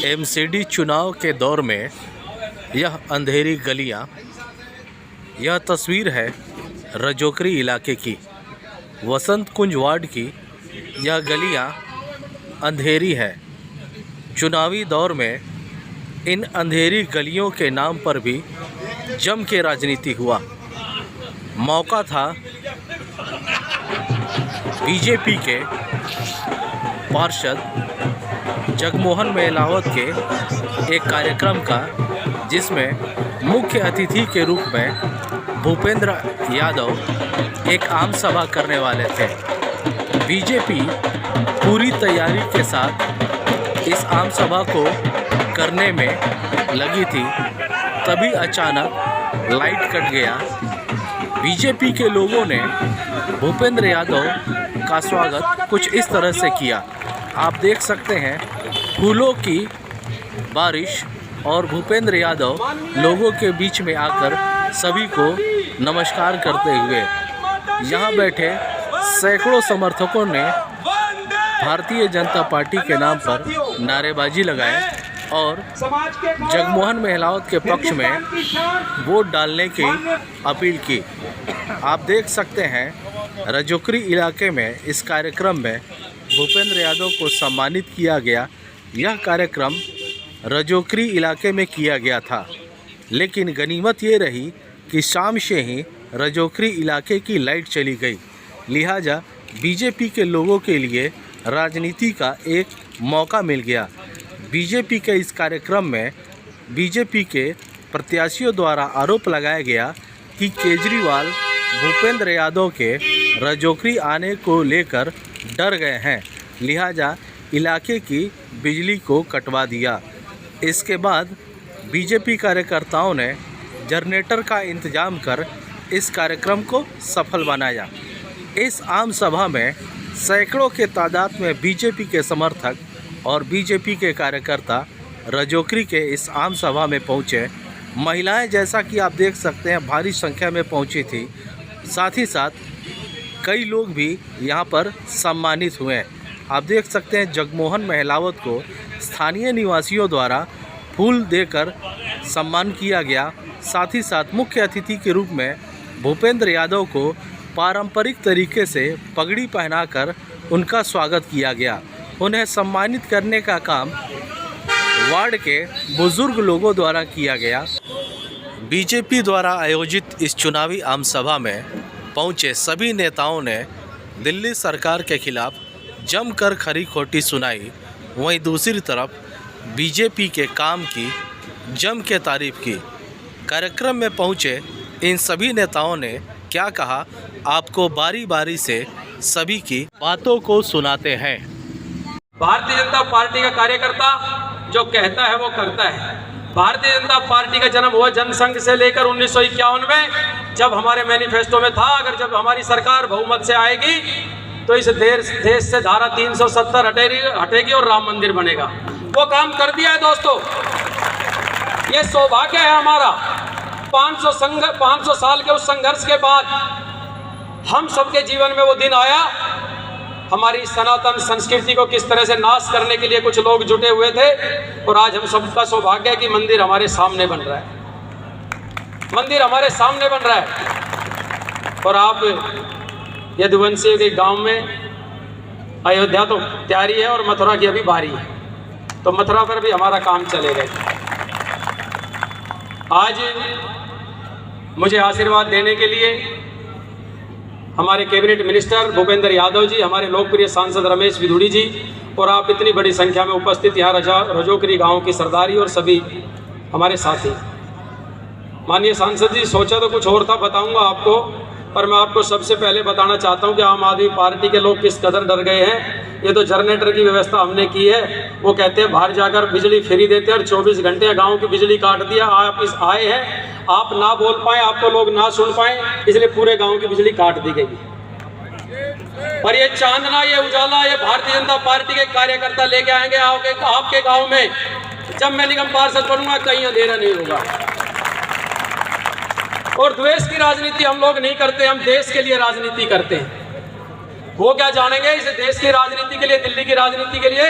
MCD चुनाव के दौर में यह अंधेरी गलियां, यह तस्वीर है रजोकरी इलाके की। वसंत कुंज वार्ड की यह गलियां अंधेरी है। चुनावी दौर में इन अंधेरी गलियों के नाम पर भी जम के राजनीति हुआ। मौका था बीजेपी के पार्षद जगमोहन महलावत के एक कार्यक्रम का, जिसमें मुख्य अतिथि के रूप में भूपेंद्र यादव एक आम सभा करने वाले थे। बीजेपी पूरी तैयारी के साथ इस आम सभा को करने में लगी थी, तभी अचानक लाइट कट गया। बीजेपी के लोगों ने भूपेंद्र यादव का स्वागत कुछ इस तरह से किया। आप देख सकते हैं फूलों की बारिश और भूपेंद्र यादव लोगों के बीच में आकर सभी को नमस्कार करते हुए। यहाँ बैठे सैकड़ों समर्थकों ने भारतीय जनता पार्टी के नाम पर नारेबाजी लगाए और जगमोहन महलावत के पक्ष में वोट डालने की अपील की। आप देख सकते हैं रजोकरी इलाके में इस कार्यक्रम में भूपेंद्र यादव को सम्मानित किया गया। यह कार्यक्रम रजोकरी इलाके में किया गया था, लेकिन गनीमत ये रही कि शाम से ही रजोकरी इलाके की लाइट चली गई। लिहाजा बीजेपी के लोगों के लिए राजनीति का एक मौका मिल गया। बीजेपी के इस कार्यक्रम में बीजेपी के प्रत्याशियों द्वारा आरोप लगाया गया कि केजरीवाल भूपेंद्र यादव के रजोकरी आने को लेकर डर गए हैं, लिहाजा इलाके की बिजली को कटवा दिया। इसके बाद बीजेपी कार्यकर्ताओं ने जनरेटर का इंतजाम कर इस कार्यक्रम को सफल बनाया। इस आम सभा में सैकड़ों के तादाद में बीजेपी के समर्थक और बीजेपी के कार्यकर्ता रजोकरी के इस आम सभा में पहुंचे। महिलाएं, जैसा कि आप देख सकते हैं, भारी संख्या में पहुंची थी। साथ ही साथ कई लोग भी यहां पर सम्मानित हुए। आप देख सकते हैं जगमोहन महलावत को स्थानीय निवासियों द्वारा फूल देकर सम्मान किया गया। साथ ही साथ मुख्य अतिथि के रूप में भूपेंद्र यादव को पारंपरिक तरीके से पगड़ी पहनाकर उनका स्वागत किया गया। उन्हें सम्मानित करने का काम वार्ड के बुजुर्ग लोगों द्वारा किया गया। बीजेपी द्वारा आयोजित इस चुनावी आम सभा में पहुंचे सभी नेताओं ने दिल्ली सरकार के खिलाफ जमकर खरी खोटी सुनाई। वहीं दूसरी तरफ बीजेपी के काम की जम के तारीफ की। कार्यक्रम में पहुंचे इन सभी नेताओं ने क्या कहा, आपको बारी बारी से सभी की बातों को सुनाते हैं। भारतीय जनता पार्टी का कार्यकर्ता जो कहता है वो करता है। भारतीय जनता पार्टी का जन्म हुआ जनसंघ से लेकर 1951 में, जब हमारे मैनिफेस्टो में था अगर जब हमारी सरकार बहुमत से आएगी तो इस देश से धारा 370 हटेगी और राम मंदिर बनेगा। वो काम कर दिया है दोस्तों। ये सौभाग्य है हमारा। 500 साल के उस संघर्ष के बाद हम सबके जीवन में वो दिन आया। हमारी सनातन संस्कृति को किस तरह से नाश करने के लिए कुछ लोग जुटे हुए थे, और आज हम सबका सौभाग्य है कि मंदिर हमारे सामने बन रहा है। मंदिर हमारे सामने बन रहा है। और आप यदुवंशियों के गांव में अयोध्या तो तैयारी है और मथुरा की अभी बारी है, तो मथुरा पर भी हमारा काम चलेगा। आज मुझे आशीर्वाद देने के लिए हमारे कैबिनेट मिनिस्टर भूपेंद्र यादव जी, हमारे लोकप्रिय सांसद रमेश विधुड़ी जी, और आप इतनी बड़ी संख्या में उपस्थित यहाँ रजोकरी गांव की सरदारी और सभी हमारे साथी। माननीय सांसद जी, सोचा तो कुछ और था, बताऊंगा आपको, पर मैं आपको सबसे पहले बताना चाहता हूं कि आम आदमी पार्टी के लोग किस कदर डर गए हैं। ये तो जनरेटर की व्यवस्था हमने की है। वो कहते हैं बाहर जाकर बिजली फ्री देते हैं और 24 घंटे गांव की बिजली काट दिया। आप इस आए हैं, आप ना बोल पाए, आपको लोग ना सुन पाए, इसलिए पूरे गाँव की बिजली काट दी गई। और ये चांदना, ये उजाला, ये भारतीय जनता पार्टी के कार्यकर्ता लेके आएंगे आपके गाँव में। जब मैं निगम पार्षद बनूंगा कहीं अंधेरा नहीं होगा। और द्वेष की राजनीति हम लोग नहीं करते, हम देश के लिए राजनीति करते हैं। वो क्या जानेंगे इस देश की राजनीति के लिए, दिल्ली की राजनीति के लिए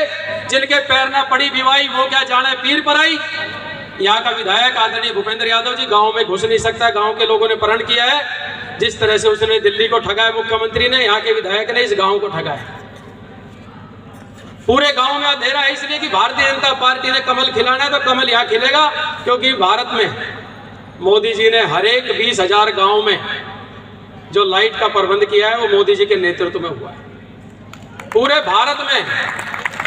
जिनके पैर ना पड़ी बिवाई वो क्या जाने पीर पर आई। यहाँ का विधायक आदरणीय भूपेंद्र यादव जी गांव में घुस नहीं सकता, गांव के लोगों ने प्रण किया है। जिस तरह से उसने दिल्ली को ठगा है मुख्यमंत्री ने, यहाँ के विधायक ने इस गांव को ठगा है। पूरे गांव में अंधेरा है इसलिए कि भारतीय जनता पार्टी ने कमल खिलाना है, तो कमल यहाँ खिलेगा, क्योंकि भारत में मोदी जी ने हर एक 20,000 गांव में जो लाइट का प्रबंध किया है वो मोदी जी के नेतृत्व में हुआ है। पूरे भारत में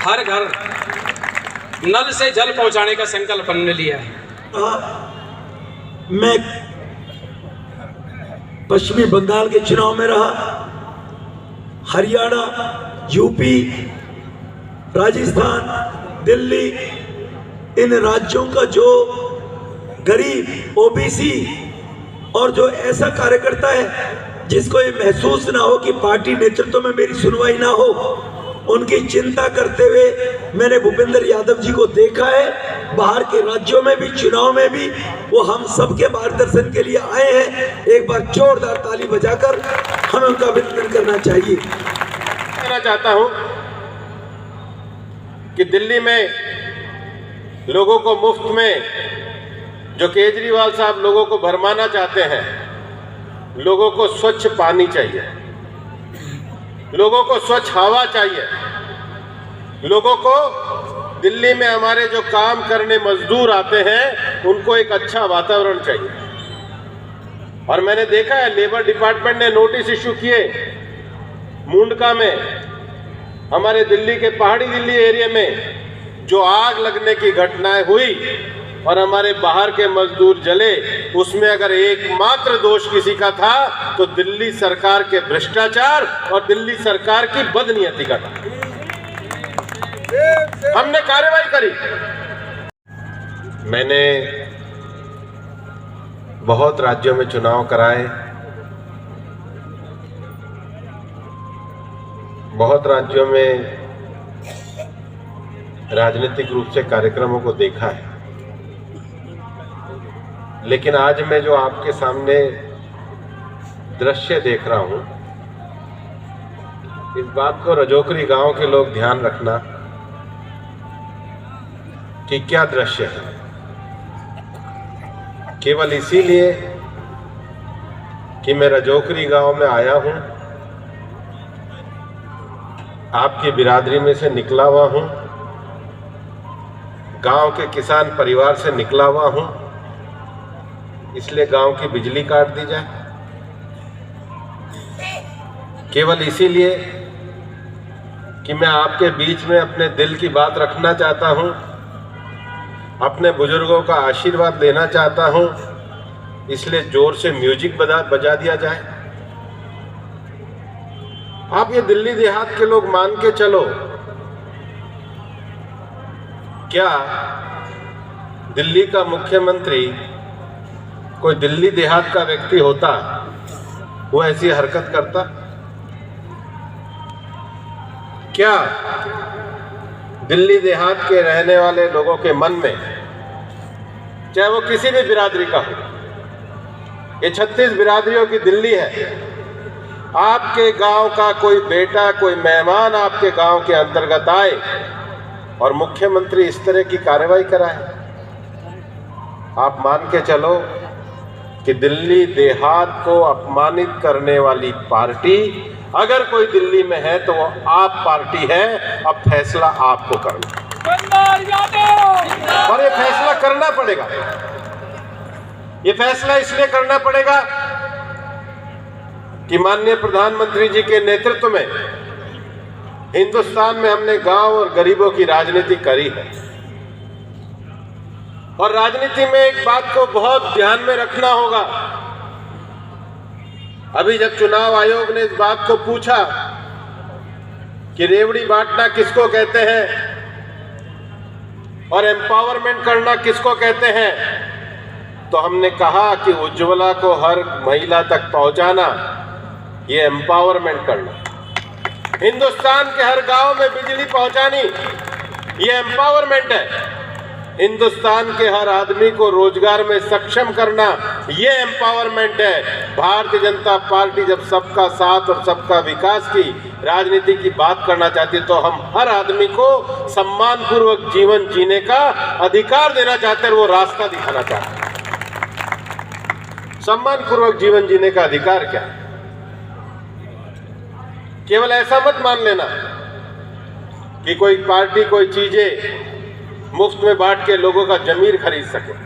हर घर नल से जल पहुंचाने का संकल्प हमने लिया है। मैं पश्चिमी बंगाल के चुनाव में रहा, हरियाणा, यूपी, राजस्थान, दिल्ली, इन राज्यों का जो गरीब, ओबीसी और जो ऐसा कार्यकर्ता है जिसको ये महसूस ना हो कि पार्टी नेतृत्व में मेरी सुनवाई ना हो, उनकी चिंता करते हुए मैंने भूपेंद्र यादव जी को देखा है। बाहर के राज्यों में भी, चुनाव में भी वो हम सबके मार्गदर्शन के लिए आए हैं। एक बार जोरदार ताली बजाकर हमें उनका अभिनंदन करना चाहिए। कहना चाहता हूं कि दिल्ली में लोगों को मुफ्त में जो केजरीवाल साहब लोगों को भरमाना चाहते हैं, लोगों को स्वच्छ पानी चाहिए, लोगों को स्वच्छ हवा चाहिए, लोगों को दिल्ली में हमारे जो काम करने मजदूर आते हैं उनको एक अच्छा वातावरण चाहिए। और मैंने देखा है लेबर डिपार्टमेंट ने नोटिस इश्यू किए मुंडका में, हमारे दिल्ली के पहाड़ी दिल्ली एरिया में जो आग लगने की घटनाएं हुई और हमारे बाहर के मजदूर जले, उसमें अगर एकमात्र दोष किसी का था तो दिल्ली सरकार के भ्रष्टाचार और दिल्ली सरकार की बदनीयती का था। हमने कार्रवाई करी। मैंने बहुत राज्यों में चुनाव कराए, बहुत राज्यों में राजनीतिक रूप से कार्यक्रमों को देखा है, लेकिन आज मैं जो आपके सामने दृश्य देख रहा हूं, इस बात को रजोकरी गांव के लोग ध्यान रखना कि क्या दृश्य है। केवल इसीलिए कि मैं रजोकरी गांव में आया हूं, आपकी बिरादरी में से निकला हुआ हूं, गांव के किसान परिवार से निकला हुआ हूं, इसलिए गांव की बिजली काट दी जाए। केवल इसीलिए कि मैं आपके बीच में अपने दिल की बात रखना चाहता हूं, अपने बुजुर्गों का आशीर्वाद लेना चाहता हूं, इसलिए जोर से म्यूजिक बजा दिया जाए। आप ये दिल्ली देहात के लोग मान के चलो, क्या दिल्ली का मुख्यमंत्री कोई दिल्ली देहात का व्यक्ति होता वो ऐसी हरकत करता? क्या दिल्ली देहात के रहने वाले लोगों के मन में, चाहे वो किसी भी बिरादरी का हो, ये 36 बिरादरियों की दिल्ली है, आपके गांव का कोई बेटा, कोई मेहमान आपके गांव के अंतर्गत आए और मुख्यमंत्री इस तरह की कार्रवाई कराए? आप मान के चलो कि दिल्ली देहात को अपमानित करने वाली पार्टी अगर कोई दिल्ली में है तो वो आप पार्टी है। अब फैसला आपको करना, और ये फैसला करना पड़ेगा। ये फैसला इसलिए करना पड़ेगा कि माननीय प्रधानमंत्री जी के नेतृत्व में हिंदुस्तान में हमने गांव और गरीबों की राजनीति करी है। और राजनीति में एक बात को बहुत ध्यान में रखना होगा। अभी जब चुनाव आयोग ने इस बात को पूछा कि रेवड़ी बांटना किसको कहते हैं और एम्पावरमेंट करना किसको कहते हैं, तो हमने कहा कि उज्ज्वला को हर महिला तक पहुंचाना, ये एम्पावरमेंट करना। हिंदुस्तान के हर गांव में बिजली पहुंचानी, ये एम्पावरमेंट है। हिंदुस्तान के हर आदमी को रोजगार में सक्षम करना, ये एम्पावरमेंट है। भारतीय जनता पार्टी जब सबका साथ और सबका विकास की राजनीति की बात करना चाहती है तो हम हर आदमी को सम्मानपूर्वक जीवन जीने का अधिकार देना चाहते हैं, वो रास्ता दिखाना चाहते हैं। सम्मानपूर्वक जीवन जीने का अधिकार क्या है? केवल ऐसा मत मान लेना कि कोई पार्टी कोई चीजें मुफ्त में बांट के लोगों का जमीर खरीद सके।